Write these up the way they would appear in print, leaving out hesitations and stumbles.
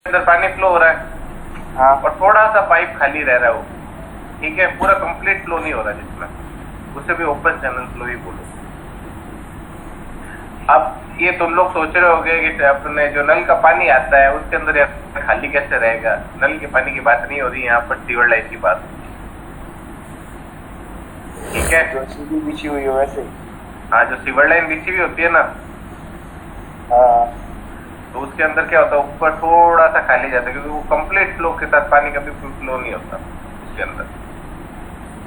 अंदर पानी फ्लो हो रहा है। हाँ। और थोड़ा सा पाइप खाली रह रहा है वो, ठीक है, पूरा कंप्लीट फ्लो नहीं हो रहा जिसमें, उसे भी ओपन चैनल फ्लो ही बोलो। अब ये तुम लोग सोच रहे होगे कि अपने जो नल का पानी आता है उसके अंदर यार खाली कैसे रहेगा। नल के पानी की बात नहीं हो रही यहाँ पर, सीवर लाइन की बात, ठीक है। जो सीधी बिछी हुई हो वैसे। हाँ, जो सीवर लाइन बिछी हुई होती है ना, हाँ। तो उसके अंदर क्या होता है, ऊपर थोड़ा सा खाली जाता है, क्योंकि वो कंप्लीट फ्लो के साथ पानी कभी फ्लो नहीं होता उसके अंदर।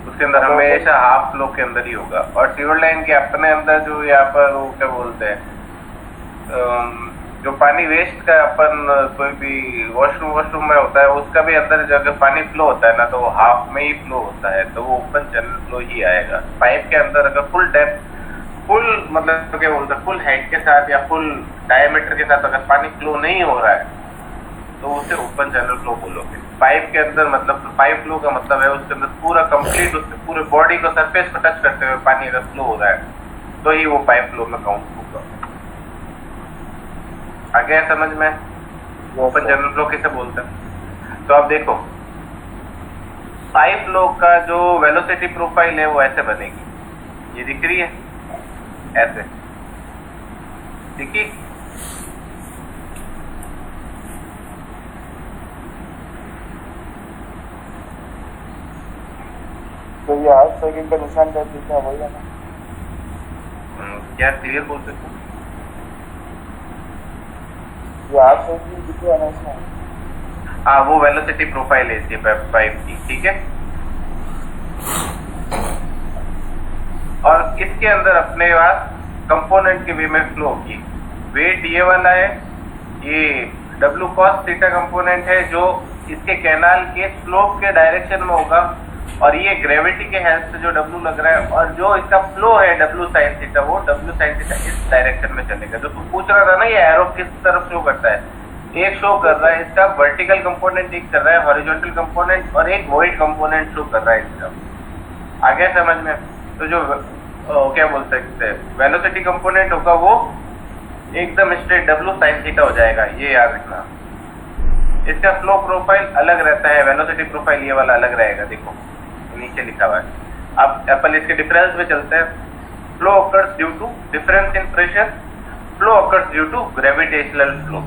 उसके अंदर हमेशा हाफ फ्लो के अंदर ही होगा। और सीवर लाइन के अपने अंदर जो यहाँ पर वो क्या बोलते हैं, जो पानी वेस्ट का अपन कोई भी वॉशरूम में होता है, उसका भी अंदर जब पानी फ्लो होता है ना, तो वो हाफ में ही फ्लो होता है, तो वो ओपन चैनल फ्लो ही आएगा। पाइप के अंदर अगर फुल डेप्थ, फुल मतलब क्या बोलते हैं, फुल हाइट के साथ या फुल डायमीटर के साथ अगर पानी फ्लो नहीं हो रहा है तो उसे ओपन चैनल फ्लो बोलोगे। पाइप के अंदर मतलब पाइप फ्लो का मतलब है उसके अंदर पूरा कंप्लीट, उसके पूरे बॉडी को सरफेस को टच करते हुए पानी अगर फ्लो हो रहा है तो ही वो पाइप फ्लो में काउंट होगा। आ गया समझ में? ओपन चैनल फ्लो किसे बोलते हैं? तो अब देखो, पाइप फ्लो का जो वेलोसिटी प्रोफाइल है वो ऐसे बनेगी, ये दिख रही है ऐसे, दिखी? तो ये 8 सेकंड का निशान कर दिखा वही है ना? क्या क्लियर बोल सकते हो? ये 8 सेकंड दिखे है ना इसमें? हाँ, वो वेलोसिटी प्रोफाइल है इसकी पाइप की, ठीक है। और इसके अंदर अपने पास कंपोनेंट के वे में फ्लो की वेट ये वाला है, ये W cos थीटा कंपोनेंट है जो इसके कैनाल के स्लोप के डायरेक्शन में होगा, और ये ग्रेविटी के हेल्प से जो W लग रहा है, और जो इसका फ्लो है W sin थीटा, वो W sin थीटा इस डायरेक्शन में चलेगा। जो तू पूछ रहा था ना, ये एरो किस तरफ शो करता है, एक शो कर रहा है इसका वर्टिकल कंपोनेंट, एक कर रहा है हॉरिजॉन्टल कंपोनेंट, और एक वॉइड कंपोनेंट शो कर रहा है इसका। आ गया समझ में? तो जो क्या बोल सकते हैं, वेलोसिटी कंपोनेंट होगा वो एकदम स्ट्रेट W sin थीटा हो जाएगा, ये याद रखना। इसका फ्लो प्रोफाइल अलग रहता है, वेलोसिटी प्रोफाइल ये वाला अलग रहेगा, देखो नीचे लिखा हुआ है। अब अपन इसके डिफरेंस में चलते हैं। Flow occurs due to difference in pressure, flow occurs due to gravitational flow.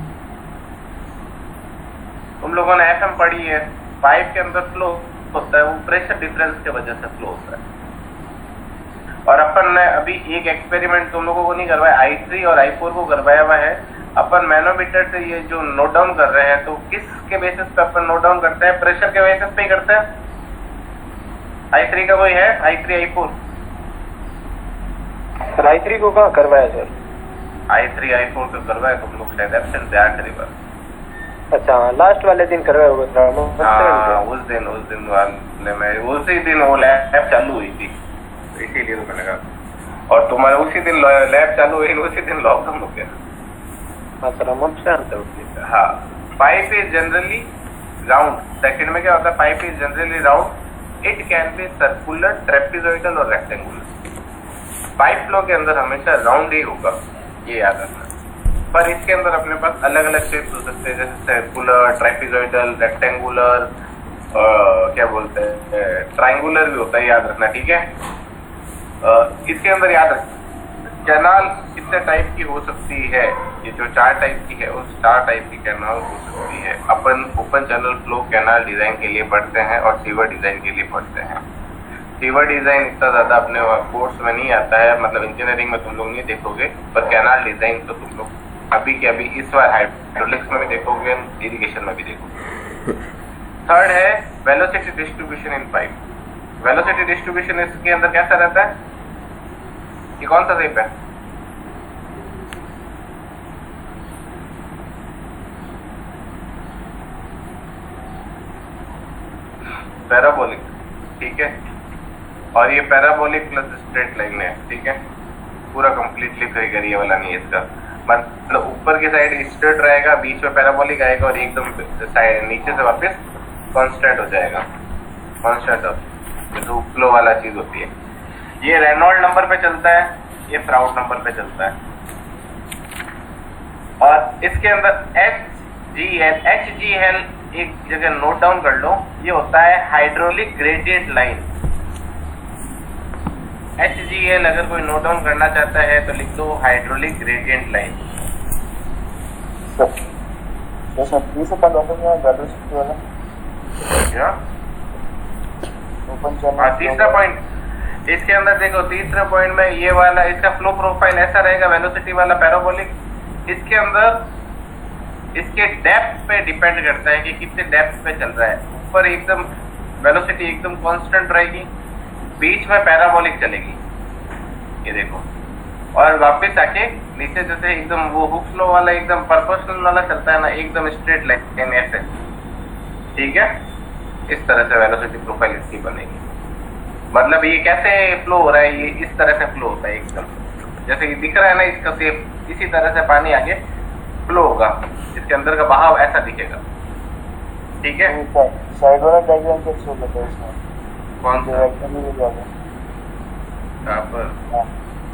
तुम लोगों ने FM पढ़ी है, पाइप के अंदर फ्लो होता है वो प्रेशर डिफरेंस की वजह से फ्लो होता है। और अपन ने अभी एक एक्सपेरिमेंट तुम लोगों को नहीं करवाया, I3 और I4 को करवाया हुआ है। अपन मैनोमीटर से ये जो नोट डाउन कर रहे हैं, तो किसके बेसिस पे अपन नोट डाउन करते हैं? प्रेशर के बेसिस पे ही करते हैं। I3 का कोई है? I3 I4? सर I3 को कहाँ करवाया सर? I3 I4 को करवाया, तुम लोग शायद एब्सेंट थे आखिरी बार। अच्छा, लास्ट वाले दिन करवाया होगा। हाँ, उस दिन वाले में, उसी दिन वो लैब चालू हुई थी, इसीलिए तो मैंने कहा। और तुम्हारे उसी दिन लैब चालू हुई, उसी दिन लॉकडाउन हो गया। हाँ सर, हम जानते हो। हाँ, pipe is generally round. Second में क्या होता है? Pipe is generally round, it can be circular, trapezoidal और रेक्टेंगुलर। पाइप फ्लो के अंदर हमेशा राउंड ही होगा, ये याद रखना। पर इसके अंदर अपने पास अलग अलग शेप्स हो सकते हैं, जैसे सर्कुलर, ट्रेपेजॉइडल, रेक्टेंगुलर, क्या बोलते हैं, ट्राइंगुलर भी होता है, याद रखना, ठीक है। इसके अंदर याद रखना, कैनाल कितने टाइप की हो सकती है? ये जो 4 टाइप की है, उस 4 टाइप की कैनाल हो सकती है। अपन open channel flow canal design के लिए पढ़ते हैं और सीवर डिजाइन के लिए पढ़ते हैं। सीवर डिजाइन इतना ज्यादा अपने कोर्स में नहीं आता है, मतलब इंजीनियरिंग में तुम लोग नहीं देखोगे, पर कैनाल डिजाइन तो तुम लोग अभी के अभी इस बार हाइड्रोलिक्स में भी देखोगे, इरिगेशन में भी देखोगे। थर्ड है velocity distribution in pipe. Velocity distribution इसके अंदर कैसा रहता है? ये कौन सा शेप है? पैराबोलिक, ठीक है। और ये पैराबोलिक प्लस स्ट्रेट लाइन है, ठीक है। पूरा कंप्लीटली फिगर ये वाला नहीं है इसका, मतलब ऊपर की साइड स्ट्रेट रहेगा, बीच में पैराबोलिक आएगा, और एकदम साइड नीचे से वापस कांस्टेंट हो जाएगा, कांस्टेंट ऑफ जो फ्लो वाला चीज होती है। ये रेनॉल्ड नंबर पे चलता है, ये फ्राउड नंबर पे चलता है। और इसके अंदर H HGL एक जगह नोट डाउन कर लो, ये होता है हाइड्रोलिक ग्रेडियंट लाइन। HGL अगर कोई नोट डाउन करना चाहता है तो लिख दो हाइड्रोलिक ग्रेडियंट लाइन। तो सब ये सब ओपन में वेलोसिटी वाला क्या ओपन चैनल। हाँ, तीसरा पॉइंट इसके अंदर देखो, तीसरे पॉइंट में ये वाला इसका फ्लो प्रोफाइल ऐसा रहेगा, वेलोसिटी वाला पैराबोलिक। इसके अंदर इसके डेप्थ पे डिपेंड करता है कि कितने डेप्थ पे चल रहा है। ऊपर एकदम वेलोसिटी एकदम कांस्टेंट रहेगी, बीच में पैराबोलिक चलेगी, ये देखो, और वापस आके नीचे जैसे एकदम वो हुक फ्लो वाला एकदम प्रोपोर्शनल वाला चलता है ना, एकदम स्ट्रेट लाइन ऐसे, ठीक है। इस तरह से वेलोसिटी प्रोफाइल इसकी बनेगी। मतलब ये कैसे फ्लो हो रहा है, ये इस तरह से फ्लो होता है एकदम, जैसे कि दिख रहा है ना इसका शेप, इसी तरह से पानी आगे फ्लो होगा, इसके अंदर का बहाव ऐसा दिखेगा, ठीक है। साइड वाला डायग्राम कैसे हो जाता है इसमें? कौन सा? रेक्टेंगल वाला। कहाँ पर?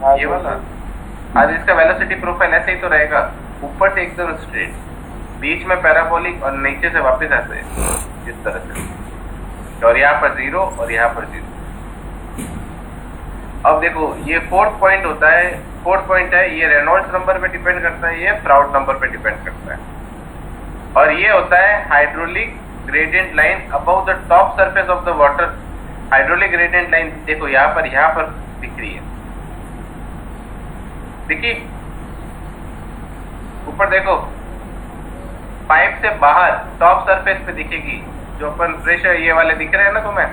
हाँ, ये वाला। आज इसका वेलोसिटी प्रोफाइल ऐसे ही तो रहेगा, ऊपर से एकदम स्ट्रेट, बीच में पैराबोलिक और नीचे से वापस ऐसे, इस तरह से, और यहाँ पर 0 और यहाँ पर 0। अब देखो ये फोर्थ पॉइंट होता है, फोर्थ पॉइंट है, ये रेनॉल्ड्स नंबर पे डिपेंड करता है, ये फ्राउड नंबर पे डिपेंड करता है, और ये होता है hydraulic gradient line above the top surface of the water. Hydraulic gradient line देखो यहाँ पर दिख रही है, देखिए ऊपर देखो, पाइप से बाहर टॉप सरफेस पे दिखेगी, जो अपन प्रेशर ये वाले दिख रहे हैं ना तुम्हें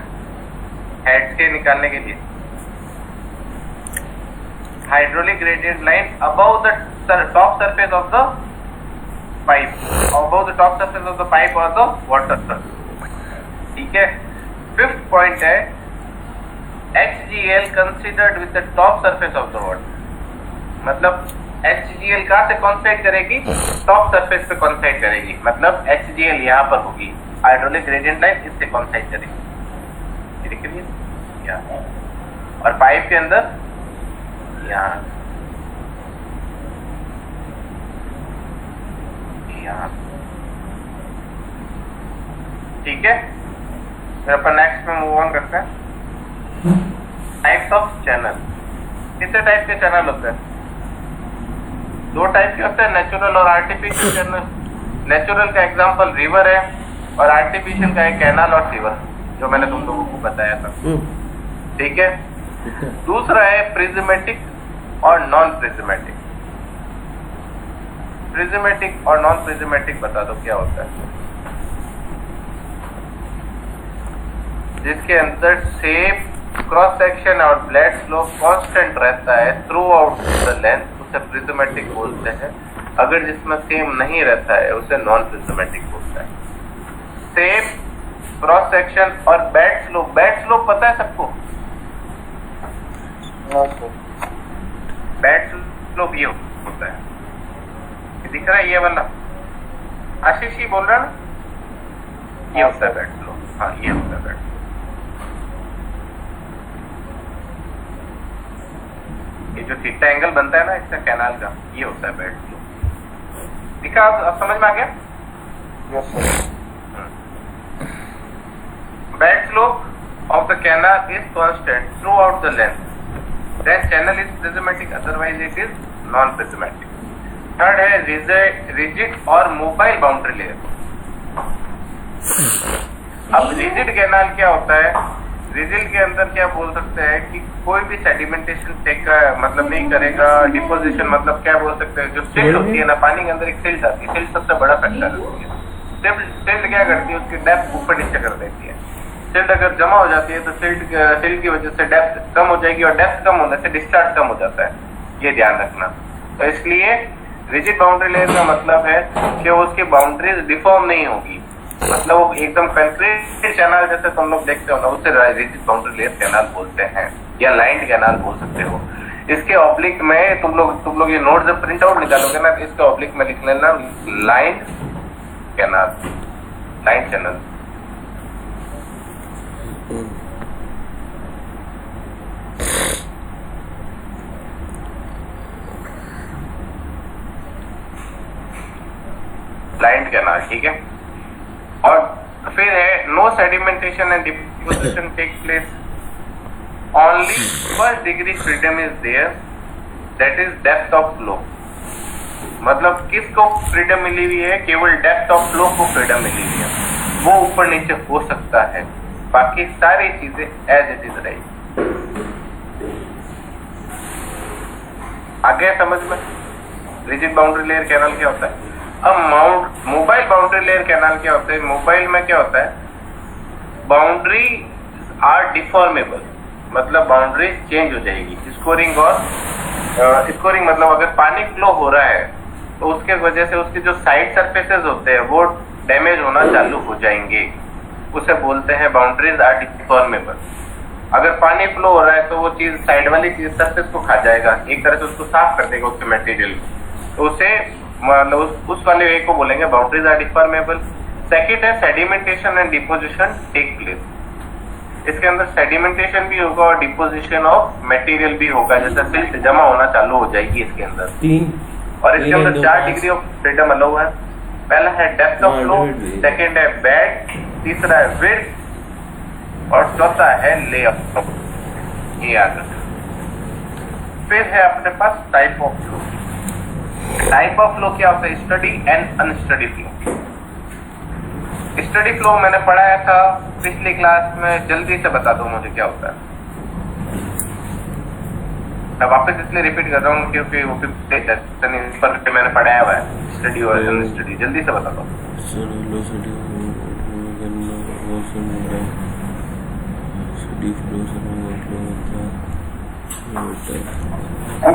हेड से निकालने के लिए, hydraulic gradient line above the top surface of the pipe, above the top surface of the pipe और द वाटर, ठीक है। फिफ्थ पॉइंट है HGL considered with the top surface of the water. मतलब HGL कहाँ से कॉन्साइड करेगी? Top surface पे कॉन्साइड करेगी, मतलब HGL यहाँ पर होगी, हाइड्रोलिक ग्रेडियंट लाइन इससे कॉन्साइड करेगी, दिख रही है यहाँ, और पाइप के अंदर यहाँ ठीक है। फिर अपन नेक्स्ट में मूव ऑन करते हैं। टाइप्स ऑफ चैनल, कितने टाइप के चैनल होते हैं? 2 टाइप के होते हैं, नेचुरल और आर्टिफिशियल चैनल। नेचुरल का एग्जांपल रिवर है, और आर्टिफिशियल का है कैनाल और सीवर, जो मैंने तुम लोगों को बताया था, ठीक है। दूसरा है प्रिज्मेटिक और नॉन प्रिज्मेटिक। प्रिज्मेटिक और नॉन प्रिज्मेटिक बता दो क्या होता है? जिसके अंदर शेप, क्रॉस सेक्शन और ब्लेड स्लो कांस्टेंट रहता है थ्रू आउट द लेंथ, उसे प्रिज्मेटिक बोलते हैं। अगर जिसमें सेम नहीं रहता है उसे नॉन प्रिज्मेटिक बोलता है। शेप, क्रॉस सेक्शन और बेड स्लोप, बेड स्लोप पता है सबको? बेड स्लोप ये होता है, ये दिख रहा है ये वाला, आशीष ही बोल रहा है ना, ये होता है बेड स्लोप। हाँ, ये होता है बेड स्लोप। ये जो थीटा एंगल बनता है ना इसका कैनाल का, ये होता है बेड स्लोप। दिखा अब समझ में आ गया? Yes sir. Bed slope of the canal is constant throughout the length. Then channel is prismatic, otherwise it is non-prismatic. Third है rigid और mobile boundary layer. अब rigid canal क्या होता है? rigid के अंदर क्या बोल सकते हैं कि कोई भी sedimentation टेक का मतलब नहीं करेगा, डिपोजिशन मतलब क्या बोल सकते हैं, जो सिल्ट होती है ना पानी के अंदर, एक सिल्ट आती है, सिल्ट सबसे बड़ा फैक्टर होती है। सिल्ट क्या करती है, उसकी डेप्थ ऊपर नीचे कर देती है। सिल्ट अगर जमा हो जाती है तो सिल्ट की वजह से डेप्थ कम हो जाएगी, और डेप्थ कम होने से डिस्चार्ज कम हो जाता है, ये ध्यान रखना। तो इसलिए रिजिड बाउंड्री लेयर का मतलब है कि उसकी बाउंड्रीज डिफॉर्म नहीं होगी, मतलब वो एकदम कंक्रीट कैनाल जैसे तुम लोग देखते हो ना, उसे रिजिड बाउंड्री लेयर कैनाल बोलते हैं, या लाइन्ड कैनाल बोल सकते हो। इसके ऑब्लिक में तुम लोग ये नोट जब प्रिंट आउट निकालोगे ना, इसके ऑब्लिक में लिख लेना lined canal, line channel. Line canal. ठीक है। और फिर है no sedimentation and deposition take place, only first degree freedom is there, that is depth of flow. मतलब किसको फ्रीडम मिली हुई है? केवल डेप्थ ऑफ फ्लो को फ्रीडम मिली हुई है, वो ऊपर नीचे हो सकता है, बाकी सारी चीजें एज इट इज रहेगी। आगे समझ में? रिजिड बाउंड्री लेयर कैनाल क्या होता है? अब मोबाइल बाउंड्री लेयर कैनाल क्या होता है? मोबाइल में क्या होता है? बाउंड्री आर डिफॉर्मेबल, मतलब बाउंड्री चेंज हो जाएगी। स्कोरिंग और स्कोरिंग मतलब अगर पानी फ्लो हो रहा है तो उसके वजह से उसके जो साइड सरफेसेस होते हैं वो डैमेज होना चालू हो जाएंगे, उसे बोलते हैं बाउंड्रीज आर डिफॉर्मेबल। अगर पानी फ्लो हो रहा है तो वो चीज साइड वाली चीज सरफेस को खा जाएगा, एक तरह से उसको साफ कर देगा उसके मटेरियल को, तो उसे मतलब उस वाले वे को बोलेंगे बाउंड्रीज आर डिफॉर्मेबल। सेकंड है sedimentation and deposition take place. इसके अंदर सेडिमेंटेशन भी होगा और डिपोजिशन ऑफ मटेरियल भी होगा, जैसे सिल्ट जमा होना चालू हो जाएगी इसके अंदर। और इसके अंदर 4 डिग्री ऑफ फ्रीडम अलाउ है। पहला है डेप्थ ऑफ फ्लो, सेकंड है बेड, तीसरा है विड्थ और चौथा है लेआउट। ये याद रखना। फिर है अपने पास type of flow. Type of flow क्या होता है? Steady and unsteady flow. Steady flow मैंने पढ़ाया था पिछली क्लास में, जल्दी से बता दो मुझे क्या होता है। मैं वापस इसलिए रिपीट कर रहा हूँ क्योंकि वो पर मैंने पढ़ाया हुआ है स्टडी और अनस्टडी। जल्दी से बता दो।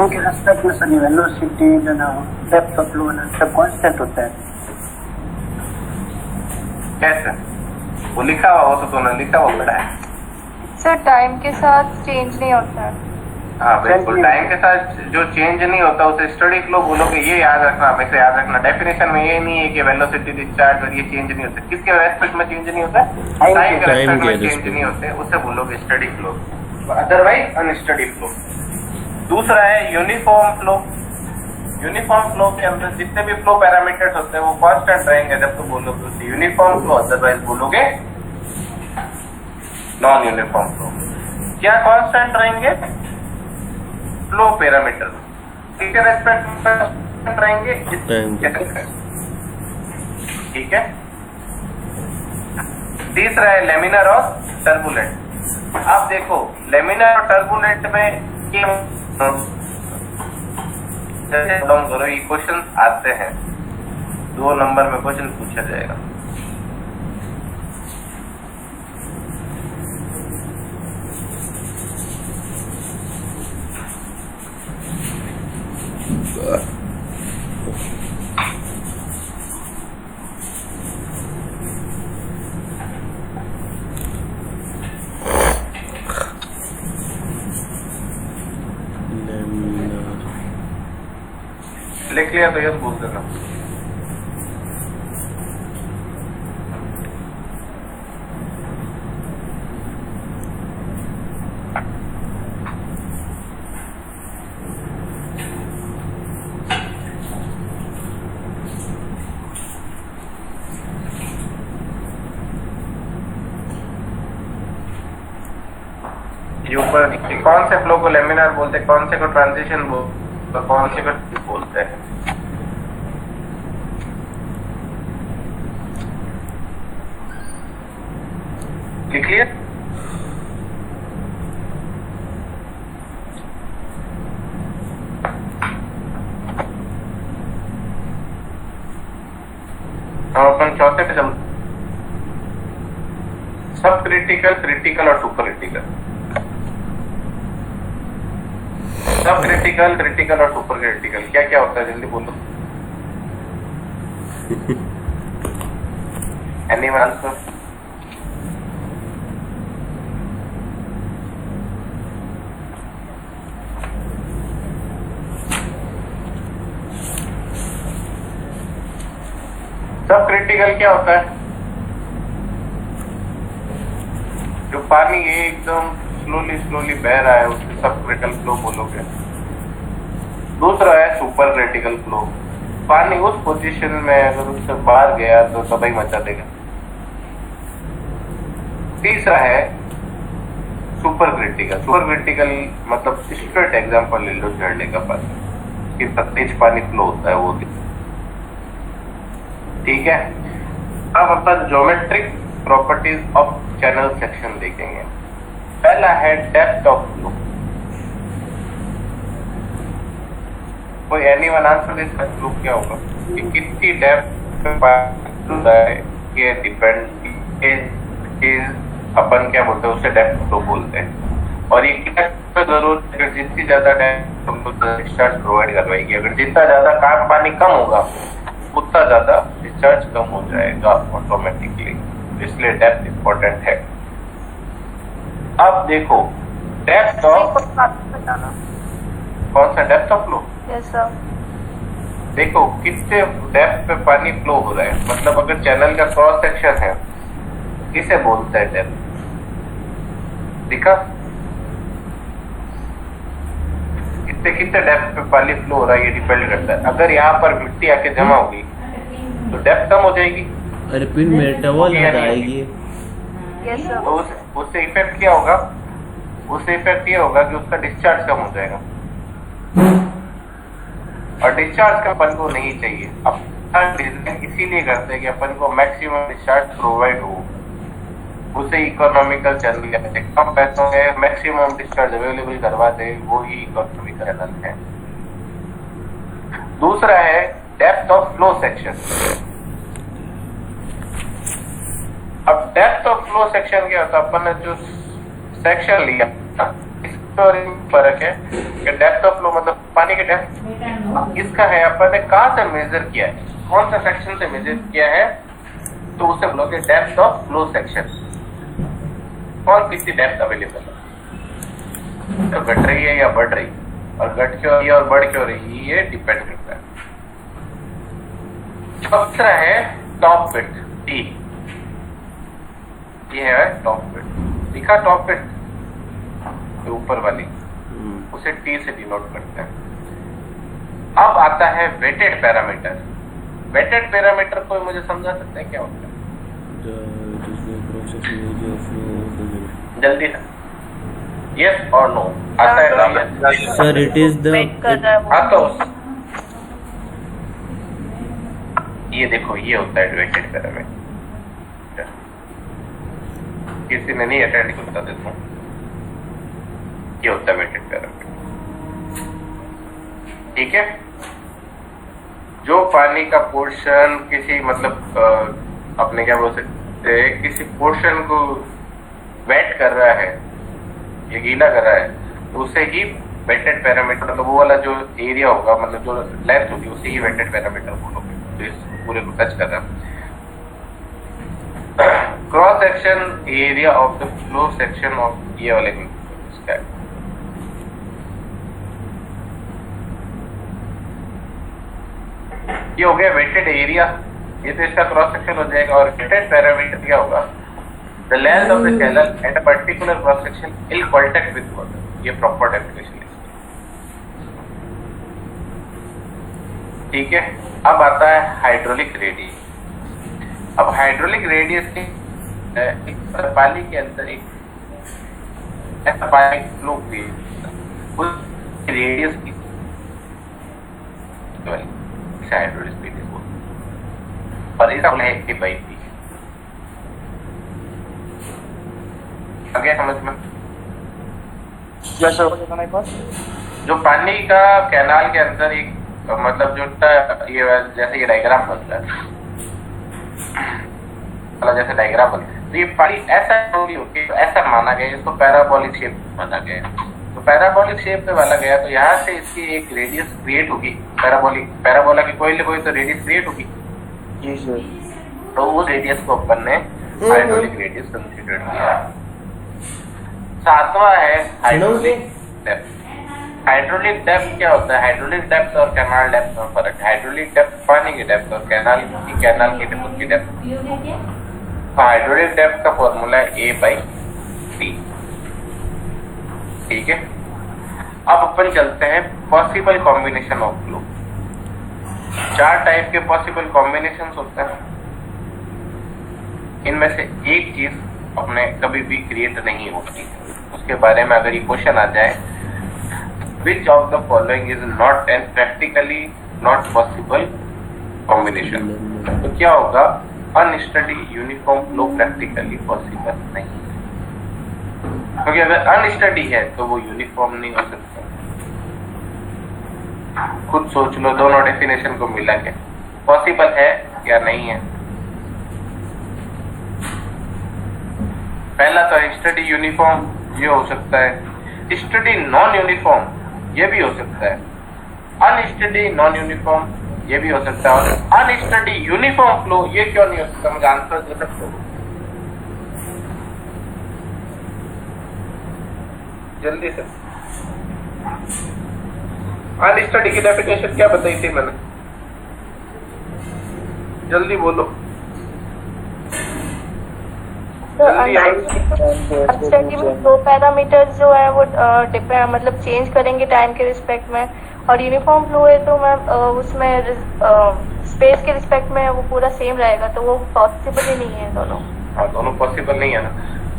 के रेस्पेक्ट में सभी वेलोसिटी डेप्थ ऑफ फ्लो सब कांस्टेंट होता है। कैसे? वो लिखा हुआ हो तो तुमने लिखा हुआ पढ़ा है सर, टाइम के साथ चेंज नहीं होता है। हाँ बिल्कुल, टाइम के साथ जो चेंज नहीं होता उसे स्टडी फ्लो बोलोगे। ये याद रखना, हमेशा याद रखना। डेफिनेशन में ये नहीं है कि वेलोसिटी डिस्चार्ज और ये चेंज नहीं होता। किसके रेस्पेक्ट में चेंज नहीं होता? टाइम के रेस्पेक्ट में चेंज नहीं होते, उसे बोलोगे steady flow, otherwise unsteady flow. दूसरा है यूनिफॉर्म फ्लो। यूनिफॉर्म फ्लो के अंदर जितने भी फ्लो पैरामीटर्स होते हैं वो कांस्टेंट रहेंगे जब तो बोलोगे उसे यूनिफॉर्म फ्लो, अदरवाइज बोलोगे नॉन यूनिफॉर्म फ्लो। क्या कांस्टेंट रहेंगे? Flow parameter. किसके रेस्पेक्ट में रहेंगे? ठीक है। तीसरा है लेमिनर और टर्बुलेंट। आप देखो लेमिनर और टर्बुलेंट में करो, ये क्वेश्चन आते हैं, 2 नंबर में क्वेश्चन पूछा जाएगा। लिख लिया तो यस बोल देना। ये ऊपर कौन से फ्लो को लेमिनार बोलते हैं, कौन से को ट्रांजिशन बोलते हैं, कौन से को बोलते हैं? लिख लिया? हम अपन चौथे पे चलते। सब क्रिटिकल, क्रिटिकल और सुपर क्रिटिकल। सब क्रिटिकल, क्रिटिकल और सुपर क्रिटिकल क्या क्या होता है? जल्दी बोलो। Anyone answer? सब क्रिटिकल क्या होता है? जो पानी एकदम स्लोली बह रहा है उसे सब क्रिटिकल फ्लो बोलोगे। दूसरा है सुपर क्रिटिकल फ्लो। पानी उस पोजीशन में अगर उससे बाहर गया तो तबाही मचा देगा। तीसरा है सुपर क्रिटिकल। सुपर क्रिटिकल मतलब स्ट्रेट एग्जांपल ले लो झरने का पानी, कितना तेज पानी फ्लो होता है वो। ठीक है, अब अपन geometric properties of channel section देखेंगे। पहला है डेप्थ ऑफ फ्लो। कोई एनीवन आंसर दिस फ्लो क्या होगा कि कितनी डेप्थ पे ये डिपेंड इज अपन क्या बोलते हैं उसे डेप्थ फ्लो बोलते हैं। और ये क्या जरूर अगर जितनी ज्यादा डेप्थ तुमको डिस्चार्ज प्रोवाइड करवाएगी, अगर जितना ज्यादा काम पानी कम होगा उतना ज्यादा डिस्चार्ज कम हो जाएगा ऑटोमेटिकली, इसलिए डेप्थ इंपॉर्टेंट है। अब देखो डेप्थ ऑफ बताना। कौन सा depth of flow? Yes sir. देखो कितने डेप्थ पे पानी फ्लो हो रहा है, मतलब अगर चैनल का क्रॉस सेक्शन है किसे बोलते हैं डेप्थ? दिखा कितने कितने डेप्थ पे पानी फ्लो हो रहा है ये डिपेंड करता है। अगर यहाँ पर मिट्टी आके जमा होगी तो डेप्थ कम हो जाएगी। अरे पिन में टवल आएगी। Yes sir. तो उससे इफेक्ट क्या होगा? उससे इफेक्ट ये होगा कि उसका डिस्चार्ज कम हो जाएगा, और डिस्चार्ज का अपन को नहीं चाहिए। अपन डिजाइन इसीलिए करते हैं कि अपन को मैक्सिमम डिस्चार्ज प्रोवाइड हो, उसे इकोनॉमिकल चैनल कहते हैं। कम पैसों में मैक्सिमम डिस्चार्ज अवेलेबल करवा दे, वो ही इकोनॉमिकल चैनल है। दूसरा है डेप्थ ऑफ फ्लो सेक्शन। अब डेप्थ ऑफ फ्लो सेक्शन क्या होता है? अपन ने जो सेक्शन लिया फर्क है कि डेप्थ ऑफ फ्लो मतलब पानी के डेप्थ इसका है, अपन ने कहां से मेजर किया है, कौन सा सेक्शन से मेजर किया है, तो उसे बोलोगे डेप्थ ऑफ फ्लो सेक्शन। कौन कितनी डेप्थ अवेलेबल है, तो घट रही है या बढ़ रही, और घट क्यों रही है और बढ़ क्यों रही है, ये डिपेंड करता है। दूसरा है टॉप फिट टी, ये है टॉप फिट। दिखा टॉप फिट जो ऊपर वाली, उसे टी से डिनोट करते हैं। अब आता है वेटेड पैरामीटर। वेटेड पैरामीटर को मुझे समझा सकते हैं क्या होता है? जल्दी से यस और नो आता है। सर इट इज द ये देखो ये होता है वेटेड पैरामीटर। किसी ने नहीं अटेंड किया बता देता हूँ, ये होता है वेटेड पैरामीटर। ठीक है, जो पानी का पोर्शन किसी मतलब अपने क्या बोल सकते हैं, किसी पोर्शन को वेट कर रहा है या गीला कर रहा है, तो उसे ही वेटेड पैरामीटर, मतलब वो वाला जो एरिया होगा, मतलब जो लेंथ होगी उसे ही वेटेड पैरामीटर बोलोगे, तो इस पूरे को टच कर रहा है। Cross section area of the flow section of ये वाले ये हो गया वेटेड एरिया, ये तो इसका क्रॉस सेक्शन हो जाएगा। और वेटेड पैरामीटर क्या होगा? The length of the channel at a particular cross section in contact with water, ये प्रॉपर डेफिनेशन है। ठीक है, अब आता है हाइड्रोलिक रेडियस। अब हाइड्रोलिक रेडियस पानी के अंदर एक ऐसा पानी फ्लो हुई उस रेडियस की हाइड्रोलिक रेडियस बोलते, और इसका है कि बाई पी। आ गया समझ में? जो पानी का कैनाल के अंदर एक मतलब जो ये जैसे ये डायग्राम बनता है, जैसे डायग्राम बनता है, तो ये पानी ऐसा होगी, ऐसा माना गया, इसको पैराबोलिक शेप माना गया। तो पैराबोलिक शेप में माना गया, तो यहाँ से इसकी एक रेडियस क्रिएट होगी, पैराबोला की कोई ना कोई तो रेडियस क्रिएट होगी। तो उस रेडियस को अपन ने हाइड्रोलिक रेडियस कंसीडर किया। सातवां है हाइड्रोलिक डेप्थ। हाइड्रोलिक डेप्थ क्या होता है? हाइड्रोलिक डेप्थ और कैनाल डेप्थ में फर्क है। हाइड्रोलिक डेप्थ पानी की डेप्थ और कैनाल की डेप्थ। हाइड्रोलिक डेप्थ का फॉर्मूला है A/T। ठीक है, अब अपन चलते हैं possible combination of flow. 4 type के पॉसिबल कॉम्बिनेशंस होते हैं। इनमें से एक चीज अपने कभी भी क्रिएट नहीं होती, उसके बारे में अगर ये क्वेश्चन आ जाए, which of the following is not and practically not possible combination, तो क्या होगा, unsteady uniform flow practically possible नहीं, क्योंकि अगर अनस्टडी है तो वो यूनिफॉर्म नहीं हो सकता। खुद सोच लो, दोनों डेफिनेशन को मिला के पॉसिबल है या नहीं है। पहला तो स्टडी यूनिफॉर्म ये हो सकता है, स्टडी नॉन यूनिफॉर्म ये भी हो सकता है, अनस्टडी नॉन यूनिफॉर्म ये भी हो सकता है, और अनस्टडी यूनिफॉर्म फ्लो ये क्यों नहीं हो सकता, मुझे आंसर दे सकते हो जल्दी से। अनस्टडी की डेफिनेशन क्या बताई थी मैंने, जल्दी बोलो। अनस्टडी में 2 पैरामीटर्स जो है वो डिपेंड मतलब चेंज करेंगे टाइम के रिस्पेक्ट में, और यूनिफॉर्म फ्लो है तो मैम उसमें स्पेस के रिस्पेक्ट में वो पूरा सेम रहेगा, तो वो पॉसिबल ही नहीं है दोनों। हाँ, दोनों पॉसिबल नहीं है ना,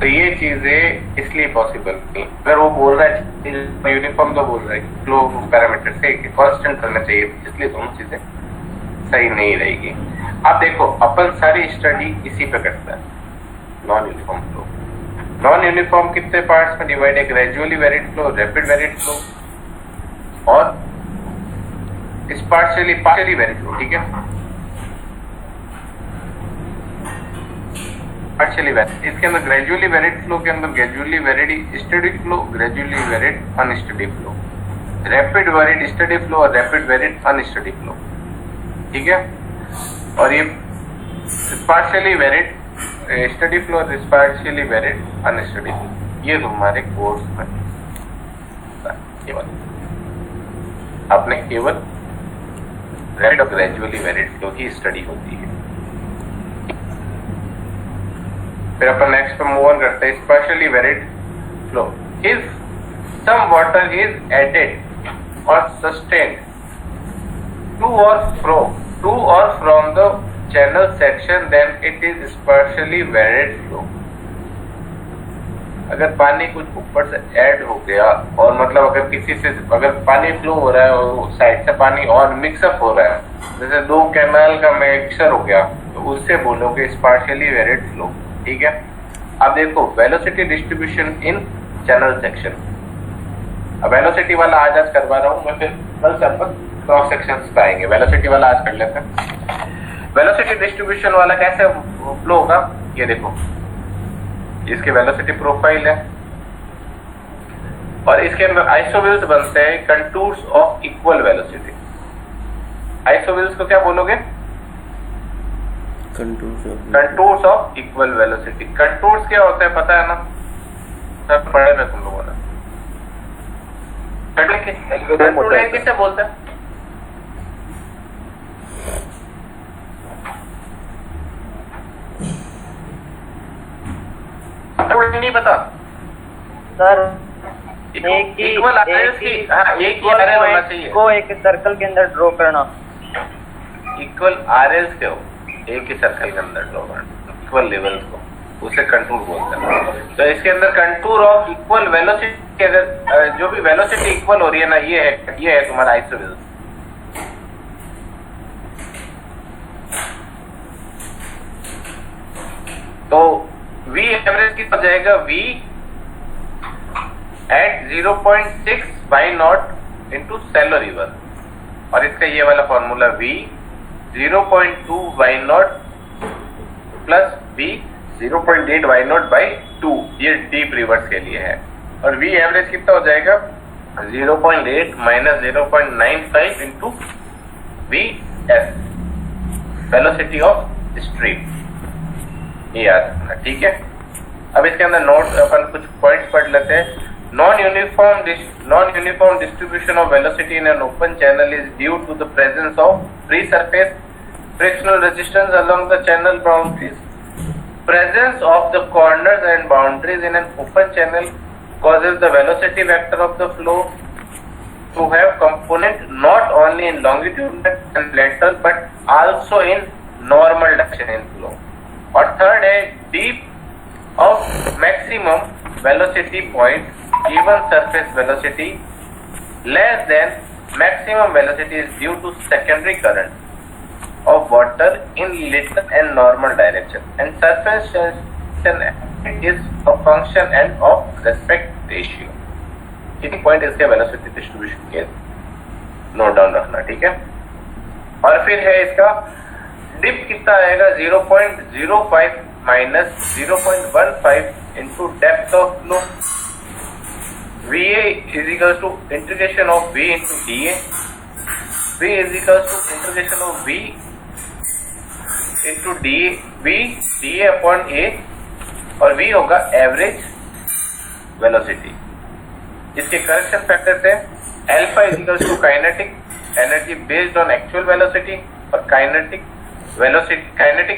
तो ये चीजें इसलिए पॉसिबल नहीं। अगर वो बोल रहा है यूनिफॉर्म, तो बोल रहा है फ्लो पैरामीटर से कांस्टेंट रहना चाहिए, इसलिए दोनों चीजें सही नहीं रहेगी। अब देखो, अपन सारी स्टडी इसी पे करता है, non uniform flow. Non uniform कितने पार्ट्स में डिवाइड है, gradually varied flow, rapid varied flow और पार्शियली वेरिड फ्लो, ठीक है। पार्शियली वेरिड, इसके अंदर ग्रेजुअली वेरिड फ्लो के अंदर gradually varied steady flow, gradually varied unsteady flow, rapid varied steady flow और रैपिड वेरिड अनस्टडी फ्लो, ठीक है। और ये पार्शियली वेरिड स्टडी फ्लो और पार्शियली वेरिड अनस्टडी फ्लो, ये तुम्हारे कोर्स में केवल आपने केवल रैपिड और ग्रेजुअली वेरिड फ्लो की स्टडी होती है। फिर अपन नेक्स्ट पे मूव ऑन करते हैं, spatially varied flow if some water is added और सस्टेन्ड टू और from the channel section, then it is spatially varied flow. अगर पानी कुछ ऊपर से ऐड हो गया, और मतलब अगर किसी से अगर पानी फ्लो हो रहा है और साइड से पानी और मिक्सअप हो रहा है, जैसे 2 कैनाल का मिक्सचर हो गया, तो उससे बोलोगे स्पार्शियली वेरिड फ्लो, ठीक है। अब देखो velocity distribution in channel section, अब वेलोसिटी वाला आज करवा रहा हूं मैं, फिर कल से अपन क्रॉस सेक्शंस पे आएंगे। वेलोसिटी वाला आज कर लेते हैं। वेलोसिटी डिस्ट्रीब्यूशन वाला कैसे फ्लो होगा, ये देखो, इसके वेलोसिटी प्रोफाइल है और इसके अंदर आइसोविल्स बनते हैं कंटूर्स ऑफ इक्वल वेलोसिटी। आइसोविल्स को क्या बोलोगे, contours of equal velocity. Contours क्या होते हैं पता है ना, सब पढ़े में तुम लोगों ने। कंटूर किसे बोलते हैं, नहीं पता सर? इक्वल आरएस की, हाँ, एक ही आरएस होना चाहिए को एक सर्कल के अंदर ड्रॉ करना। इक्वल आरएस क्यों, एक ही सर्कल के अंदर ड्रॉ करना, इक्वल लेवल्स को, उसे कंटूर बोलते हैं। तो इसके अंदर कंटूर ऑफ इक्वल वेलोसिटी, अगर जो भी वेलोसिटी इक्वल हो रही है ना, ये है तुम्हारा आइसोविल। तो V एवरेज की हो जाएगा V at 0.6 by naught into shallow river, और इसका ये वाला formula V 0.2 by naught plus V 0.8 by naught by 2, ये डीप रिवर्स के लिए है। और V एवरेज कितना हो जाएगा 0.8 minus 0.95 into VS, velocity of stream, ये याद रखना, ठीक है। अब इसके अंदर नोट अपन कुछ पॉइंट्स पढ़ लेते हैं। Non uniform distribution of velocity in an open channel is due to the presence of free surface frictional resistance along the channel boundaries. Presence of the corners and boundaries in an open channel causes the velocity vector of the flow to have component not only in longitudinal and lateral but also in normal direction in flow. और third है deep of maximum velocity point given surface velocity less than maximum velocity is due to secondary current of water in lateral and normal direction, and surface tension is a function and of respect ratio. एक point इसके velocity distribution के note down रखना, ठीक है। और फिर है इसका डिप कितना आएगा 0.05 minus 0.15 into depth of flow. VA is equals to integration of V into DA. V is equals to integration of V into DA, V DA upon A, और V होगा एवरेज वेलोसिटी। इसके correction factors है alpha is equals to kinetic energy based on actual velocity और kinetic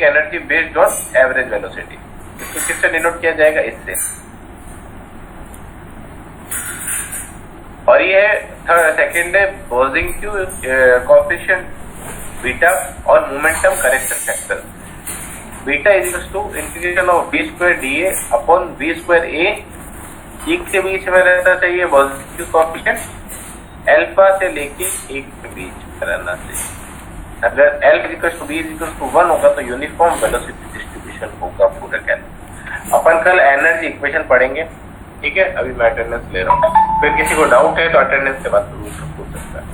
energy based on average velocity. इसको किससे denote किया जाएगा? इससे। और ये है सेकेंड है बोर्जिंग्यू कोएफिशिएंट बीटा और momentum correction factor. Beta is equals to integration of b square d a upon b square a. एक के बीच में रहना चाहिए पॉजिटिव कोएफिशिएंट, अल्फा से लेके एक के बीच रहना चाहिए। अगर L equals to B equals to 1 होगा तो यूनिफॉर्म वेलोसिटी डिस्ट्रीब्यूशन होगा पूरा कैल। अपन कल एनर्जी इक्वेशन पढ़ेंगे, ठीक है। अभी मैं अटेंडेंस ले रहा हूँ, फिर किसी को डाउट है तो अटेंडेंस के बाद पूछ सकता है।